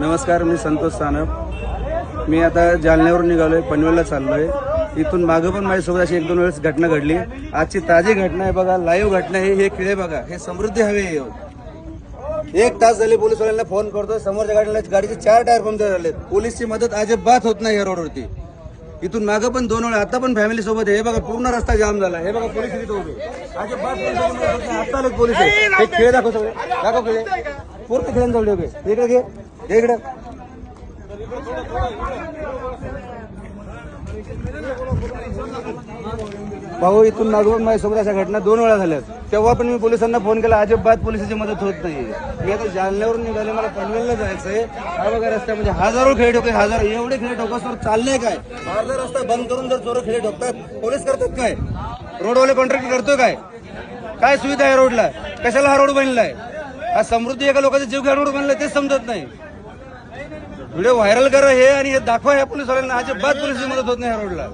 नमस्कार, मी संतोष सानप. मी आता जालन्यावरून निघालोय, पनवेलला चाललोय. इथून मागं पण माझ्यासोबत अशी 1-2 वेळेस घटना घडली. आजची ताजी घटना आहे बघा, लाईव्ह घटना आहे. हे खिळे बघा, हे समृद्धी हवे. 1 तास झाले पोलिसवाल्यांना फोन करतोय. समोरच्या गाडीचे 4 टायर पंक्चर झालेत. पोलीसची मदत अजिबात होत नाही या रोडवरती. इथून मागं पण 2 वेळा, आता पण फॅमिली सोबत आहे. हे बघा, पूर्ण रस्ता जाम झाला. हे बघा, पोलीस इथे उभे. अजिबात आता आले पोलीस. हे खेळ दाखव, सगळे दाखव खेळ. पूर्ण खेळांजवळ उभे. इकडे घे, इकडे. भाऊ, इथून मागून माझ्यासोबत अशा घटना 2 वेळा झाल्यात. तेव्हा पण मी पोलिसांना फोन केला, अजिबात पोलिसांची मदत होत नाही. मी आता जालन्यावरून निघाले, मला पनवेलला जायचंय. हा बघा रस्ता, म्हणजे हजारो खेळ ठोके, एवढे खेळ ठोकासवर चाललंय काय? अर्धा रस्ता बंद करून जर चोर खेळ ठोकतात, पोलीस करतात काय? रोडवाले कॉन्ट्रॅक्ट करतो काय? काय सुविधा आहे रोडला? कशाला हा रोड बनलाय? हा समृद्धी एका लोकांचा जीव घ्या रोड बनलाय, तेच समजत नाही. व्हिडिओ व्हायरल करा हे आणि हे दाखवा ह्या पोलिसवाल्यांना. अजिबात पोलिसची मदत होत नाही ह्या रोडला.